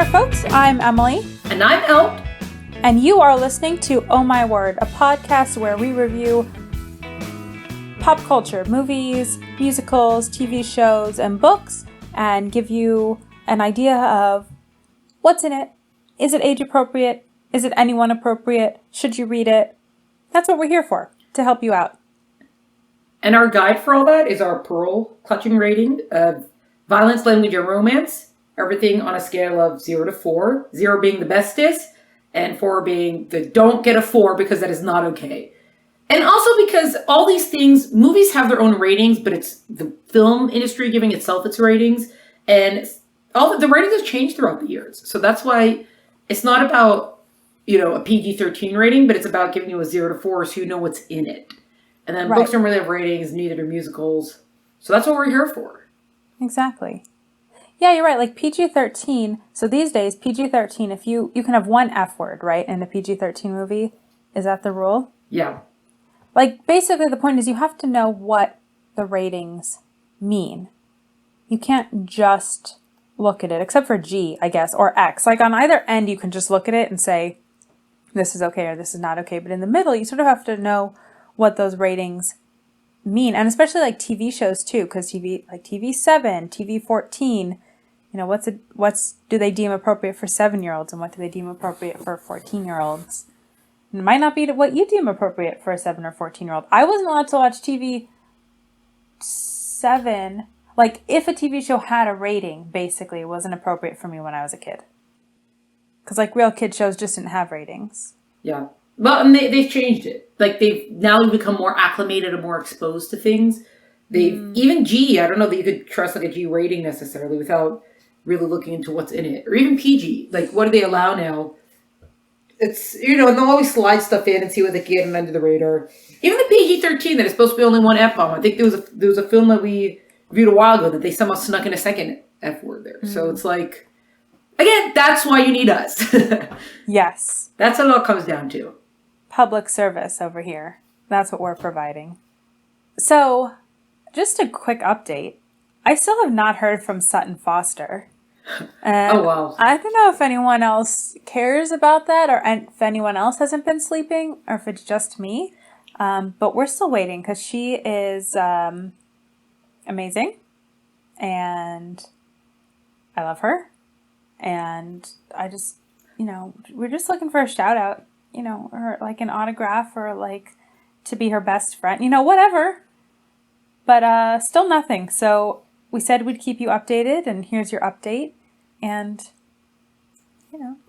there, folks. I'm Emily. And I'm Elt. And you are listening to Oh My Word, a podcast where we review pop culture, movies, musicals, TV shows, and books, and give you an idea of what's in it. Is it age appropriate? Is it anyone appropriate? Should you read it? That's what we're here for, to help you out. And our guide for all that is our pearl clutching rating of violence, language, and romance. Everything on a scale of 0 to 4. 0 being the bestest, and 4 being the don't get a 4 because that is not okay. And also because all these things, movies have their own ratings, but it's the film industry giving itself its ratings. And all the ratings have changed throughout the years. So that's why it's not about, a PG-13 rating, but it's about giving you a 0 to 4 so you know what's in it. And then books don't really have ratings, neither do musicals. So that's what we're here for. Exactly. Yeah, you're right. Like PG-13. So these days, PG-13, if you can have one F word, right, in a PG-13 movie. Is that the rule? Yeah. Like, basically the point is you have to know what the ratings mean. You can't just look at it, except for G, I guess, or X. Like, on either end, you can just look at it and say, this is okay or this is not okay. But in the middle, you sort of have to know what those ratings mean. And especially, like, TV shows, too, because TV 7, TV 14... what's do they deem appropriate for 7-year-olds and what do they deem appropriate for 14-year-olds? It might not be what you deem appropriate for a 7 or 14-year-old. I wasn't allowed to watch TV 7. Like, if a TV show had a rating, basically, it wasn't appropriate for me when I was a kid. Because, like, real kid shows just didn't have ratings. Yeah. Well, and they've changed it. Like, they've now become more acclimated and more exposed to things. Even G, I don't know that you could trust, like, a G rating necessarily without really looking into what's in it. Or even PG. Like, what do they allow now? It's, and they'll always slide stuff in and see what they can get under the radar. Even the PG-13 that is supposed to be only one F-bomb. I think there was a film that we reviewed a while ago that they somehow snuck in a second F-word there. So it's like, again, that's why you need us. Yes. That's what it all comes down to. Public service over here. That's what we're providing. So, just a quick update. I still have not heard from Sutton Foster. And oh, wow. I don't know if anyone else cares about that or if anyone else hasn't been sleeping or if it's just me. But we're still waiting because she is amazing. And I love her. And I just, we're just looking for a shout out, or like an autograph or like to be her best friend, whatever. But still nothing. So we said we'd keep you updated, and here's your update. And,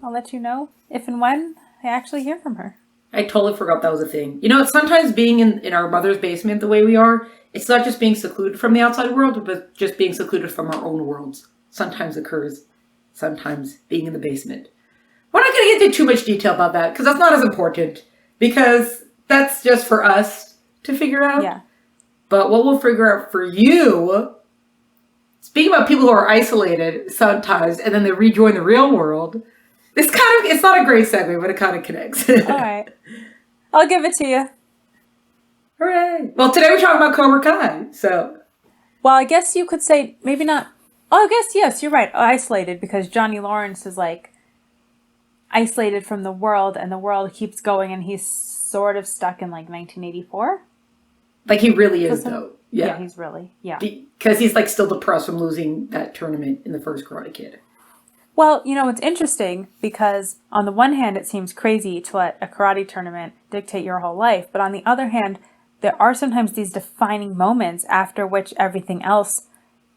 I'll let you know if and when I actually hear from her. I totally forgot that was a thing. It's sometimes being in our mother's basement the way we are, it's not just being secluded from the outside world, but just being secluded from our own worlds. Sometimes occurs. Sometimes being in the basement. We're not going to get into too much detail about that, because that's not as important. Because that's just for us to figure out. Yeah. But what we'll figure out for you, speaking about people who are isolated sometimes, and then they rejoin the real world, it's not a great segue, but it kind of connects. All right. I'll give it to you. Hooray. Well, today we're talking about Cobra Kai, so. Well, I guess you could say, maybe not. Oh, I guess, yes, you're right. Isolated, because Johnny Lawrence is like isolated from the world, and the world keeps going, and he's sort of stuck in like 1984. Like he really is, though. Yeah, he's really, Because he's like still depressed from losing that tournament in the first Karate Kid. Well, it's interesting because on the one hand, it seems crazy to let a karate tournament dictate your whole life. But on the other hand, there are sometimes these defining moments after which everything else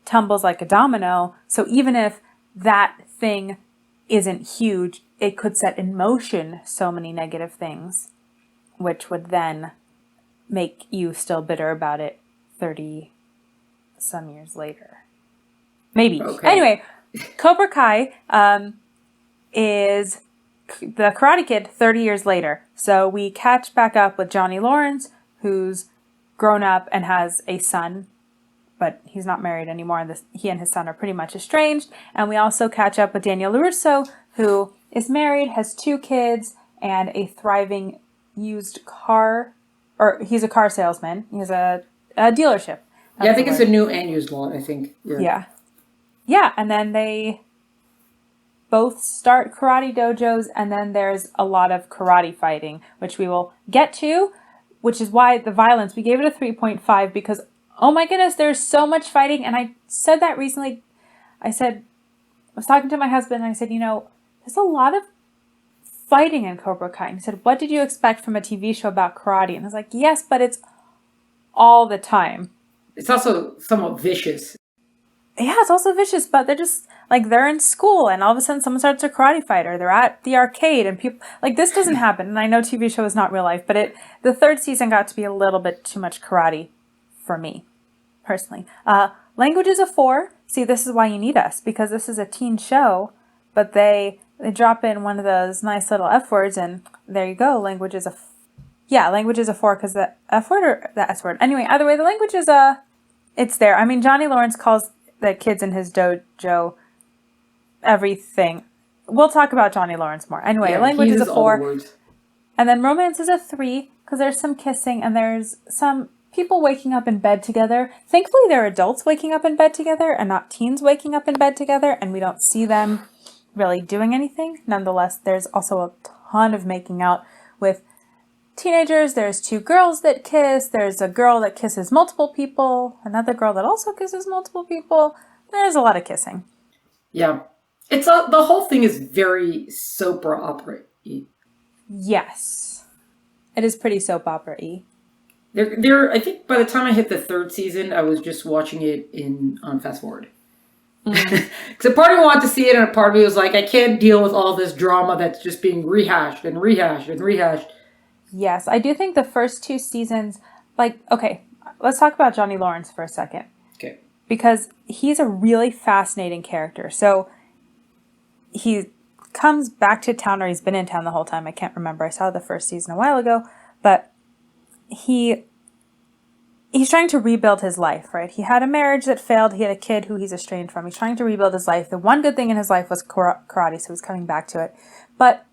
tumbles like a domino. So even if that thing isn't huge, it could set in motion so many negative things, which would then make you still bitter about it 30 some years later. Maybe. Okay. Anyway, Cobra Kai is the Karate Kid 30 years later. So we catch back up with Johnny Lawrence, who's grown up and has a son, but he's not married anymore. He and his son are pretty much estranged. And we also catch up with Daniel LaRusso, who is married, has 2 kids, and a thriving used car, or he's a car salesman. He has a dealership. That's I think it's a new and used lot, I think. Yeah. Yeah, and then they both start karate dojos, and then there's a lot of karate fighting, which we will get to, which is why the violence, we gave it a 3.5 because, oh my goodness, there's so much fighting. And I said that recently. I was talking to my husband and I said, there's a lot of fighting in Cobra Kai. And he said, what did you expect from a TV show about karate? And I was like, yes, but it's all the time. It's also somewhat vicious. Yeah, it's also vicious, but they're just, they're in school and all of a sudden someone starts a karate fight, or they're at the arcade and people, this doesn't happen. And I know TV show is not real life, but the third season got to be a little bit too much karate for me, personally. Language is a 4. See, this is why you need us, because this is a teen show, but they drop in one of those nice little F words, and there you go. Language is a 4, because the F word or the S word. Anyway, either way, the language is it's there. I mean, Johnny Lawrence calls the kids in his dojo everything. We'll talk about Johnny Lawrence more. Anyway, language is a 4. And then romance is a 3, because there's some kissing and there's some people waking up in bed together. Thankfully, they're adults waking up in bed together and not teens waking up in bed together, and we don't see them really doing anything. Nonetheless, there's also a ton of making out with teenagers. There's 2 girls that kiss. There's a girl that kisses multiple people. Another girl that also kisses multiple people. There's a lot of kissing. Yeah. The whole thing is very soap opera-y. Yes. It is pretty soap opera-y. I think by the time I hit the 3rd season, I was just watching it on fast forward. Because a part of me wanted to see it, and a part of me was like, I can't deal with all this drama that's just being rehashed and rehashed and rehashed. Yes, I do think the first 2 seasons, okay, let's talk about Johnny Lawrence for a second. Okay. Because he's a really fascinating character. So he comes back to town, or he's been in town the whole time. I can't remember. I saw the first season a while ago. But he's trying to rebuild his life, right? He had a marriage that failed. He had a kid who he's estranged from. He's trying to rebuild his life. The one good thing in his life was karate, so he's coming back to it. But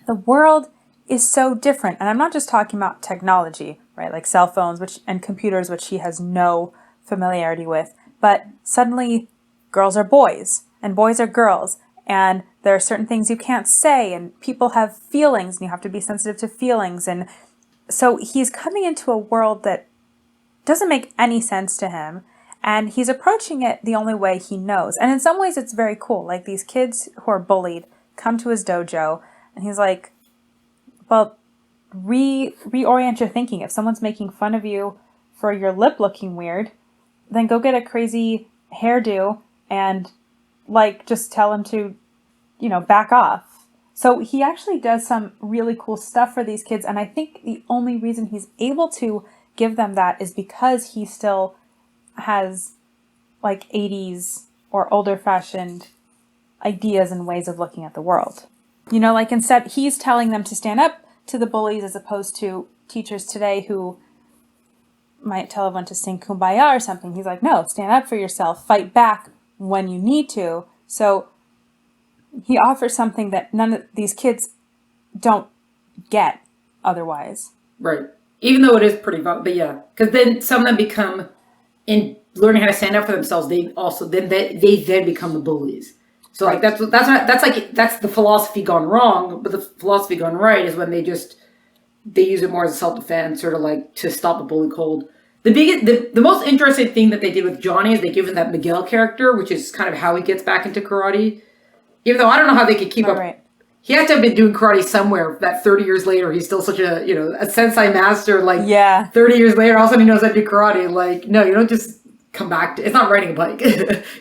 the world is so different. And I'm not just talking about technology, right? Like cell phones and computers, which he has no familiarity with. But suddenly, girls are boys, and boys are girls. And there are certain things you can't say, and people have feelings, and you have to be sensitive to feelings. And so he's coming into a world that doesn't make any sense to him, and he's approaching it the only way he knows. And in some ways, it's very cool. Like, these kids who are bullied come to his dojo, and he's like, well, reorient your thinking. If someone's making fun of you for your lip looking weird, then go get a crazy hairdo and, just tell him to, back off. So he actually does some really cool stuff for these kids, and I think the only reason he's able to give them that is because he still has 80s or older fashioned ideas and ways of looking at the world. Instead he's telling them to stand up to the bullies, as opposed to teachers today who might tell everyone to sing Kumbaya or something. He's like, no, stand up for yourself, fight back when you need to. So he offers something that none of these kids don't get otherwise. Right. Even though it is pretty violent, but yeah. Because then some of them become, in learning how to stand up for themselves, they then become the bullies. So right. that's the philosophy gone wrong, but the philosophy gone right is when they use it more as a self-defense, sort of to stop a bully cold. The most interesting thing that they did with Johnny is they give him that Miguel character, which is kind of how he gets back into karate. Even though I don't know how they could keep up. Right. He has to have been doing karate somewhere that 30 years later, he's still such a sensei master, 30 years later, all of a sudden he knows how to do karate. No, you don't just come back it's not riding a bike.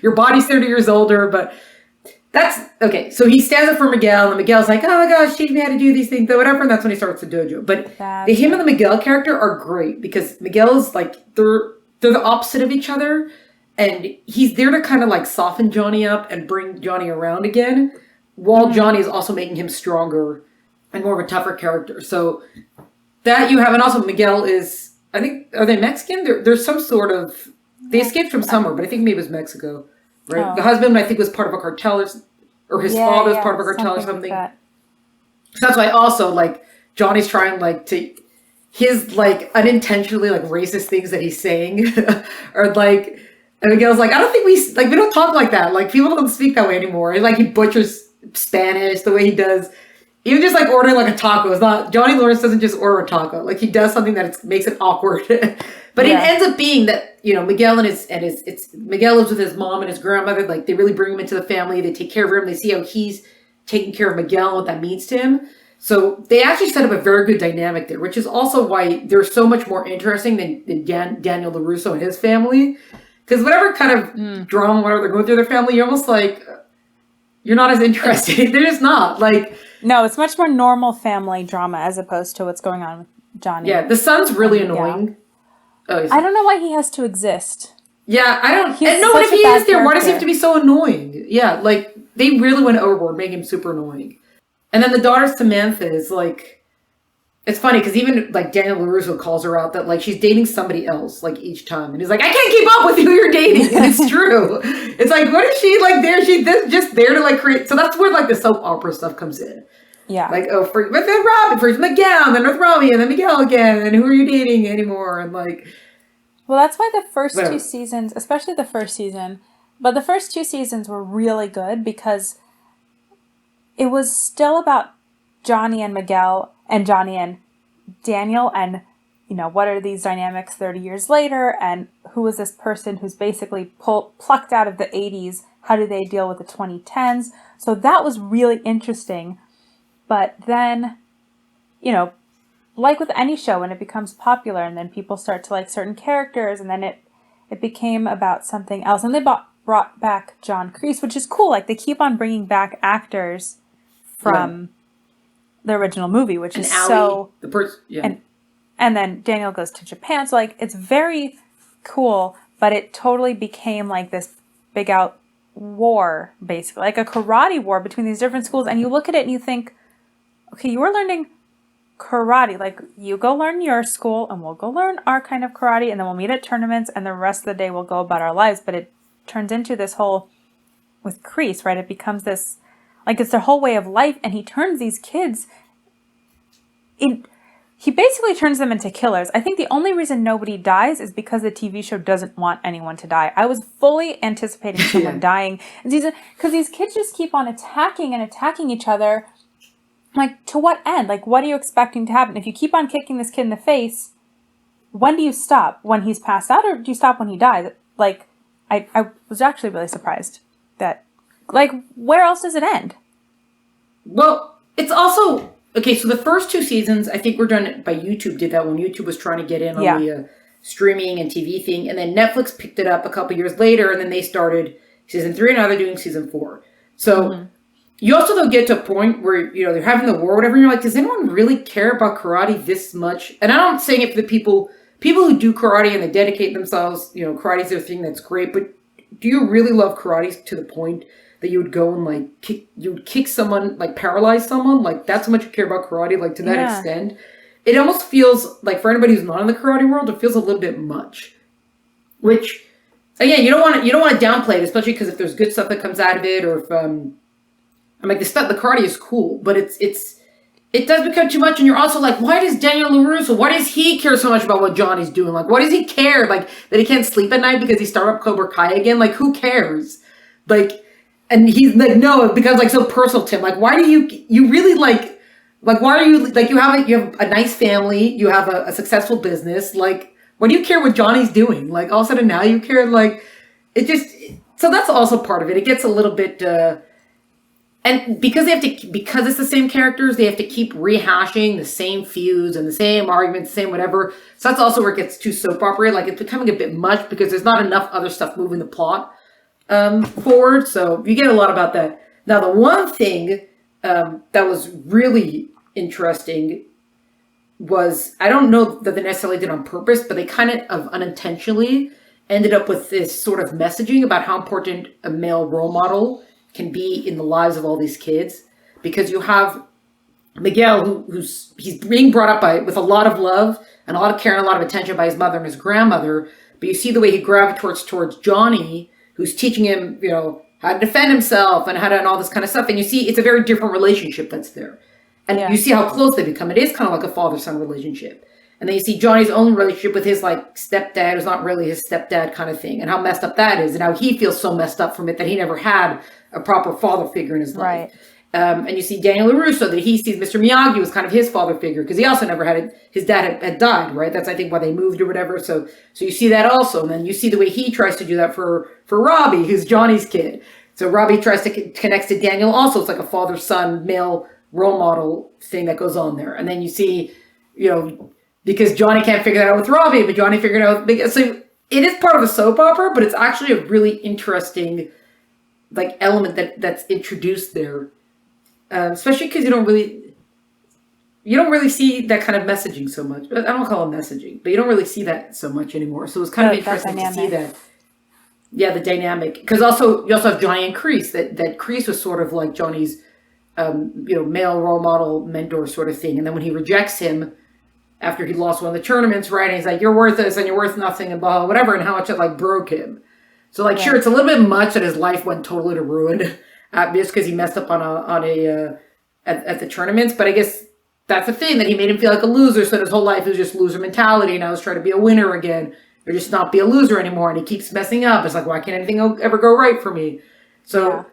Your body's 30 years older, but that's, okay. So he stands up for Miguel, and Miguel's like, oh my gosh, teach me how to do these things, whatever, and that's when he starts the dojo. But him and the Miguel character are great, because Miguel's they're the opposite of each other, and he's there to kind of soften Johnny up and bring Johnny around again, while Johnny is also making him stronger and more of a tougher character. So that you have, and also Miguel is, I think, are they Mexican? There's some sort of, they escaped from somewhere, but I think maybe it was Mexico, right? Oh. The husband, I think, was part of a cartel, or his father was part of a cartel or something. Like so that's why also, Johnny's trying, his, unintentionally, racist things that he's saying, or, and Miguel's I don't think we don't talk like that. People don't speak that way anymore. He butchers Spanish, the way he does. Even just like ordering like a taco. It's not, Johnny Lawrence doesn't just order a taco. Like he does something that makes it awkward. But it ends up being that, you know, Miguel Miguel lives with his mom and his grandmother. Like they really bring him into the family. They take care of him. They see how he's taking care of Miguel and what that means to him. So they actually set up a very good dynamic there, which is also why they're so much more interesting than Daniel LaRusso and his family. Because whatever kind of drama, whatever they're going through their family, you're almost like, you're not as interested. They're just not. Like, no, it's much more normal family drama as opposed to what's going on with Johnny. Yeah, the son's really annoying. Oh, I don't know why he has to exist. Yeah, I don't. And no, if he is there, why does he have to be so annoying? Yeah, like, they really went overboard, making him super annoying. And then the daughter Samantha is like, it's funny because even like Daniel LaRusso calls her out that like she's dating somebody else like each time, and he's like, I can't keep up with who you're dating, and it's true. It's like, what is she like there? She's just there to like create. So that's where like the soap opera stuff comes in. Yeah. Like, oh, with Robin, first Miguel, and then with Robbie, and then Miguel again, and who are you dating anymore? And like, well, that's why the first two seasons, especially the first season, but the first two seasons were really good because it was still about Johnny and Miguel and Johnny and Daniel and, you know, what are these dynamics 30 years later and who is this person who's basically plucked out of the 80s? How do they deal with the 2010s? So that was really interesting. But then, you know, like with any show, when it becomes popular and then people start to like certain characters and then it became about something else. And they brought back John Kreese, which is cool. Like they keep on bringing back actors from the original movie, which is so... And then Daniel goes to Japan. So like it's very cool, but it totally became like this big out war, basically. Like a karate war between these different schools. And you look at it and you think, okay, you were learning karate. Like, you go learn your school, and we'll go learn our kind of karate, and then we'll meet at tournaments, and the rest of the day we'll go about our lives. But it turns into this whole, with Kreese, right? It becomes this, like, it's their whole way of life, and he turns these kids he basically turns them into killers. I think the only reason nobody dies is because the TV show doesn't want anyone to die. I was fully anticipating someone dying. Because these kids just keep on attacking and attacking each other. Like, to what end? Like, what are you expecting to happen? If you keep on kicking this kid in the face, when do you stop? When he's passed out, or do you stop when he dies? Like, I was actually really surprised that, like, where else does it end? Well, it's also, okay, so the first two seasons, I think were done by YouTube, did that when YouTube was trying to get in on the streaming and TV thing, and then Netflix picked it up a couple years later, and then they started season 3, and now they're doing season 4. So... You also, though, get to a point where, you know, they're having the war or whatever, and you're like, does anyone really care about karate this much? And I'm not saying it for the people who do karate and they dedicate themselves, you know, karate's their thing, that's great, but do you really love karate to the point that you would go and, like, you would kick someone, like, paralyze someone? Like, that's how much you care about karate, like, to that extent? It almost feels, like, for anybody who's not in the karate world, it feels a little bit much. Which, again, you don't want to downplay it, especially because if there's good stuff that comes out of it, or if, I'm like, the karate is cool, but it does become too much, and you're also like, why does Daniel LaRusso, why does he care so much about what Johnny's doing? Like, why does he care, like, that he can't sleep at night because he started up Cobra Kai again? Like, who cares? Like, and he's like, no, it becomes, like, so personal to him. Like, why do you really, like, why are you, like, you have a nice family, you have a successful business, like, why do you care what Johnny's doing? Like, all of a sudden now you care, like, it just, so that's also part of it. It gets a little bit, and because it's the same characters, they have to keep rehashing the same feuds and the same arguments, the same whatever. So that's also where it gets too soap opera. Like, it's becoming a bit much because there's not enough other stuff moving the plot forward. So you get a lot about that. Now, the one thing that was really interesting was, I don't know that they necessarily did on purpose, but they kind of unintentionally ended up with this sort of messaging about how important a male role model can be in the lives of all these kids, because you have Miguel, he's being brought up with a lot of love and a lot of care and a lot of attention by his mother and his grandmother, but you see the way he gravitates towards Johnny, who's teaching him, you know, how to defend himself and and all this kind of stuff, and you see it's a very different relationship that's there, and you see how close they become. It is kind of like a father-son relationship. And then you see Johnny's own relationship with his, like, stepdad, who's not really his stepdad kind of thing, and how messed up that is, and how he feels so messed up from it that he never had a proper father figure in his life. Right. And you see Daniel LaRusso, that he sees Mr. Miyagi was kind of his father figure, because he also never had it. His dad had died, right? That's, I think, why they moved or whatever. So you see that also. And then you see the way he tries to do that for Robbie, who's Johnny's kid. So Robbie tries to connect to Daniel also. It's like a father-son male role model thing that goes on there. And then you see, because Johnny can't figure that out with Robbie, but Johnny figured it out with... So it is part of a soap opera, but it's actually a really interesting element that's introduced there. Especially because you don't really see that kind of messaging so much. I don't call it messaging, but you don't really see that so much anymore. So it's kind of interesting to see that. Yeah, the dynamic. Because you also have Johnny and Kreese. That Kreese was sort of like Johnny's, male role model mentor sort of thing. And then when he rejects him after he lost one of the tournaments, right? And he's like, "You're worthless and you're worth nothing," and blah, blah, whatever, and how much it broke him. So sure, it's a little bit much that his life went totally to ruin. Just because he messed up at the tournaments, but I guess that's the thing, that he made him feel like a loser. So his whole life was just loser mentality, and I was trying to be a winner again, or just not be a loser anymore. And he keeps messing up. It's like, why can't anything ever go right for me? So,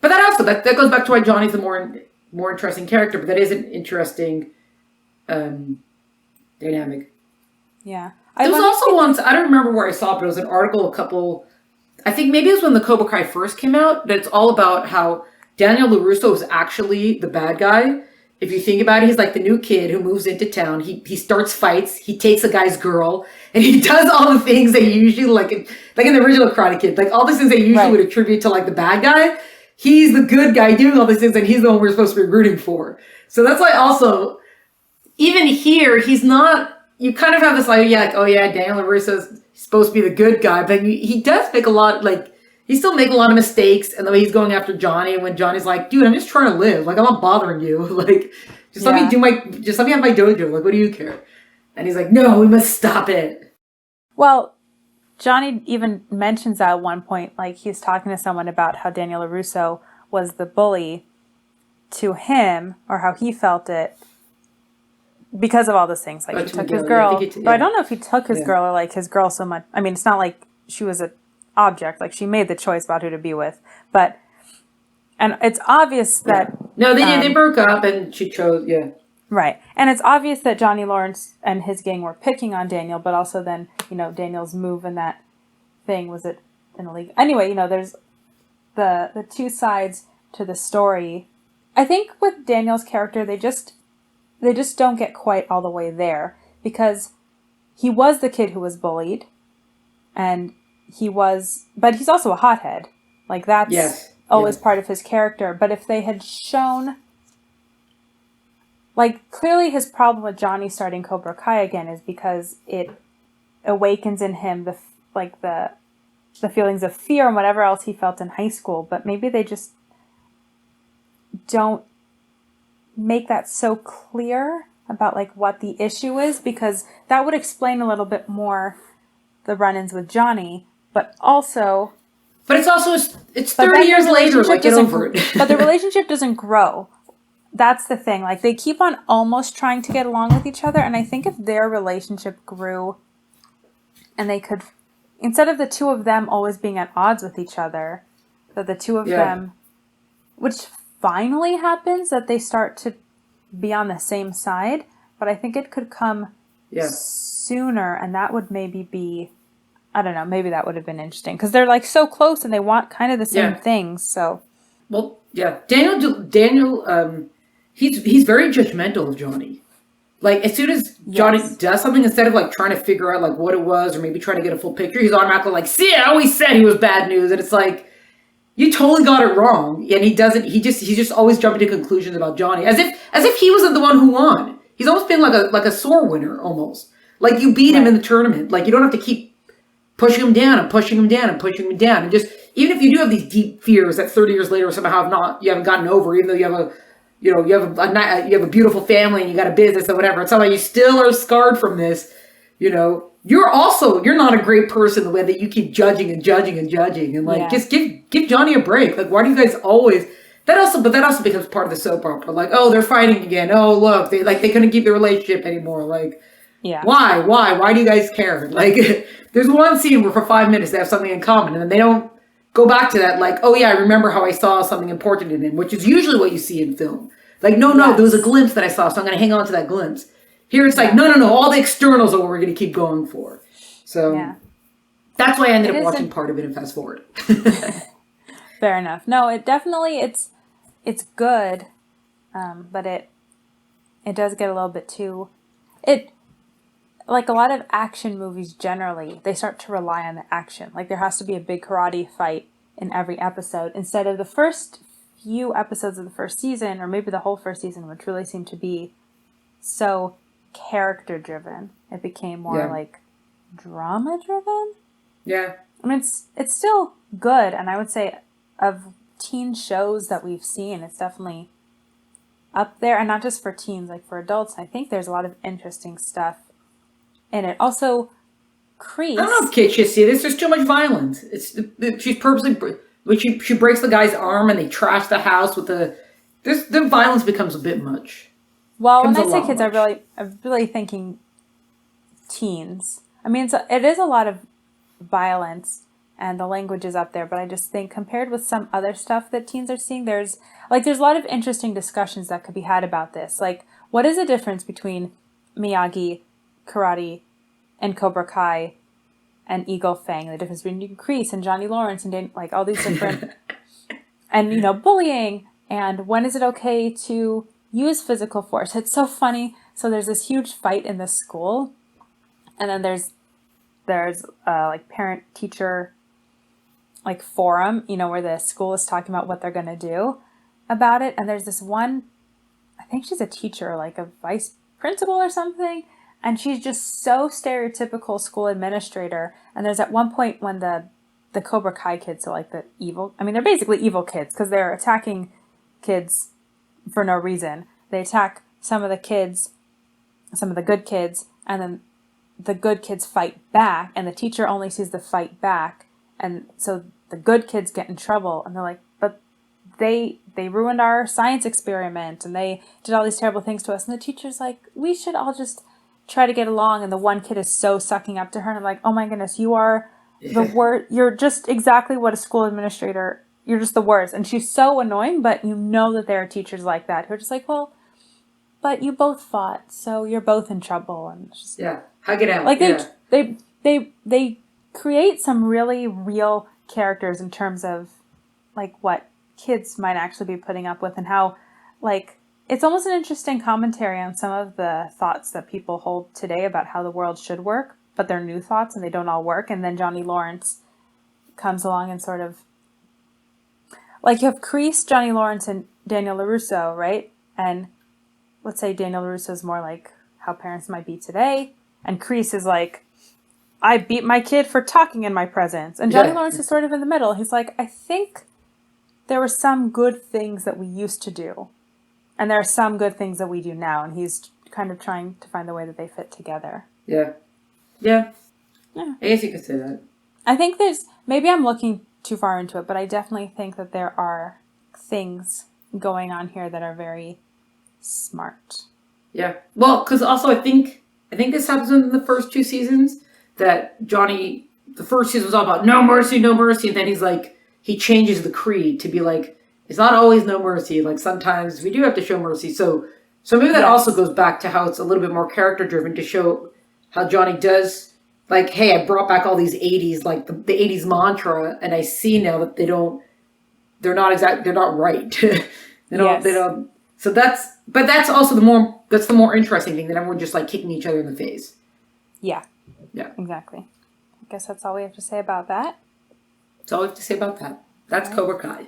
but that also that goes back to why Johnny's the more interesting character. But that is an interesting dynamic. Yeah, there was also once, I don't remember where I saw it, but it was an article I think maybe it was when the Cobra Kai first came out, that it's all about how Daniel LaRusso is actually the bad guy. If you think about it, he's like the new kid who moves into town. He starts fights. He takes a guy's girl, and he does all the things they usually like in the original Karate Kid, all the things they usually would attribute to the bad guy. He's the good guy doing all these things, and he's the one we're supposed to be rooting for. So that's why also, even here, he's not. You kind of have this Daniel LaRusso's supposed to be the good guy, but he does make a lot, he still make a lot of mistakes, and the way he's going after Johnny, when Johnny's like, "Dude, I'm just trying to live. I'm not bothering you. Just let me have my dojo. What do you care?" And he's like, "No, we must stop it." Well, Johnny even mentions that at one point, he's talking to someone about how Daniel LaRusso was the bully to him, or how he felt it, because of all those things. He took his girl. But I don't know if he took his girl, or his girl so much. I mean, it's not like she was an object. She made the choice about who to be with. And it's obvious that... No, they broke up and she chose, Right. And it's obvious that Johnny Lawrence and his gang were picking on Daniel, but also then, Daniel's move in that thing, was it in a league? Anyway, there's the two sides to the story. I think with Daniel's character, they just don't get quite all the way there, because he was the kid who was bullied, and but he's also a hothead. That's always part of his character. But if they had shown, clearly his problem with Johnny starting Cobra Kai again is because it awakens in him the feelings of fear and whatever else he felt in high school. But maybe they just don't make that so clear about what the issue is, because that would explain a little bit more the run-ins with Johnny, but it's 30 years later, get over it. But the relationship doesn't grow. That's the thing. They keep on almost trying to get along with each other, and I think if their relationship grew and they could, instead of the two of them always being at odds with each other, that the two of them, which finally happens, that they start to be on the same side, but I think it could come sooner, and that would maybe be, I don't know, maybe that would have been interesting, because they're so close and they want kind of the same things. So, well, Daniel, he's very judgmental of Johnny. As soon as Johnny does something, instead of trying to figure out what it was, or maybe trying to get a full picture, he's automatically "See, I always said he was bad news," and it's you totally got it wrong. And he doesn't. He's just always jumping to conclusions about Johnny, as if he wasn't the one who won. He's almost been like a sore winner, almost. You beat him in the tournament. You don't have to keep pushing him down and pushing him down and pushing him down. And just, even if you do have these deep fears that 30 years later somehow you haven't gotten over, even though you have a beautiful family and you got a business or whatever, it's not like you still are scarred from this. You're not a great person the way that you keep judging and judging and judging, and just give Johnny a break. Why do you guys always? That also becomes part of the soap opera. Oh, they're fighting again. Oh, look, they couldn't keep the relationship anymore. Why do you guys care? There's one scene where for 5 minutes they have something in common, and then they don't go back to that, like, oh yeah, I remember how I saw something important in him, which is usually what you see in film. Like, no, there was a glimpse that I saw, so I'm going to hang on to that glimpse. Here it's like, no, all the externals are what we're going to keep going for. So that's why I ended up watching part of it and fast forward. Fair enough. No, it definitely, it's good, but it does get a little bit too, like a lot of action movies generally, they start to rely on the action. Like there has to be a big karate fight in every episode instead of the first few episodes of the first season, or maybe the whole first season, which really seemed to be so character driven. It became more like drama driven. Yeah. I mean, it's still good, and I would say of teen shows that we've seen, it's definitely up there, and not just for teens, like for adults. I think there's a lot of interesting stuff in it. Also, Crease. I don't know if kids should see this. There's too much violence. She's purposely, when she breaks the guy's arm and they trash the house with the violence becomes a bit much. Well, when I say kids, I'm really thinking teens. I mean, it is a lot of violence and the language is up there, but I just think compared with some other stuff that teens are seeing, there's a lot of interesting discussions that could be had about this. Like, what is the difference between Miyagi, karate, and Cobra Kai, and Eagle Fang? The difference between Crease and Johnny Lawrence and like all these different, and bullying, and when is it okay to use physical force? It's so funny. So there's this huge fight in the school, and then there's like parent teacher like forum, where the school is talking about what they're going to do about it. And there's this one, I think she's a teacher, like a vice principal or something. And she's just so stereotypical school administrator. And there's at one point when the Cobra Kai kids, so like the evil, I mean, they're basically evil kids because they're attacking kids for no reason. They attack some of the good kids, and then the good kids fight back, and the teacher only sees the fight back. And so the good kids get in trouble, and they're like, but they ruined our science experiment, and they did all these terrible things to us. And the teacher's like, we should all just try to get along. And the one kid is so sucking up to her, and I'm like, oh my goodness, you are the worst. You're just exactly what a school administrator, you're just the worst. And she's so annoying, but that there are teachers like that who are just like, well, but you both fought, so you're both in trouble. And it's just, hug it out. Like they create some really real characters in terms of like what kids might actually be putting up with, and how like it's almost an interesting commentary on some of the thoughts that people hold today about how the world should work, but they're new thoughts and they don't all work. And then Johnny Lawrence comes along and sort of like you have Crease, Johnny Lawrence, and Daniel LaRusso, right? And let's say Daniel LaRusso is more like how parents might be today, and Crease is like, I beat my kid for talking in my presence. And Johnny Lawrence is sort of in the middle. He's like, I think there were some good things that we used to do, and there are some good things that we do now. And he's kind of trying to find the way that they fit together. Yeah. I guess you could say that. I think maybe I'm looking too far into it, but I definitely think that there are things going on here that are very smart. Yeah. Well, because also I think this happens in the first two seasons, that Johnny, the first season was all about no mercy, and then he's like, he changes the creed to be like, it's not always no mercy. Like sometimes we do have to show mercy. So maybe that also goes back to how it's a little bit more character driven, to show how Johnny does like, hey, I brought back all these 80s, like the 80s mantra, and I see now that they're not right. they don't. So that's also the more interesting thing than everyone just like kicking each other in the face. Yeah. Exactly. I guess that's all we have to say about that. That's all we have to say about that. That's Cobra Kai.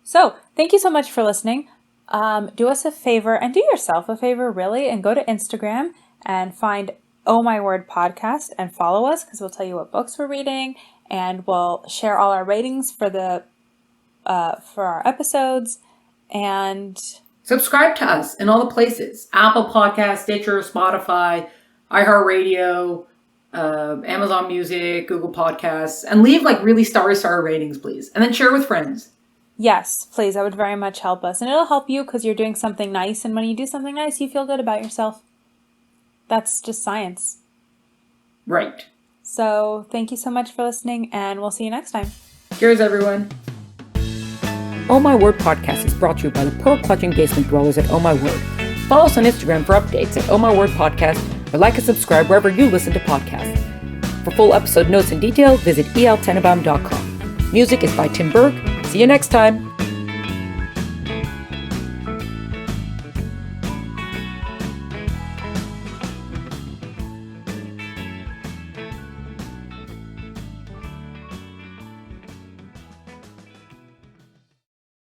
So, thank you so much for listening. Do us a favor, and do yourself a favor, really, and go to Instagram and find Oh My Word Podcast and follow us, because we'll tell you what books we're reading, and we'll share all our ratings for our episodes, and subscribe to us in all the places: Apple Podcasts, Stitcher, Spotify, iHeartRadio, Amazon Music, Google Podcasts, and leave like really star ratings, please, and then share with friends. Yes, please. That would very much help us, and it'll help you because you're doing something nice, and when you do something nice, you feel good about yourself. That's just science. Right. So thank you so much for listening, and we'll see you next time. Cheers, everyone. Oh My Word podcast is brought to you by the Pearl Clutching Basement Dwellers at Oh My Word. Follow us on Instagram for updates at Oh My Word Podcast, or like and subscribe wherever you listen to podcasts. For full episode notes and details, visit eltenenbaum.com. Music is by Tim Berg. See you next time.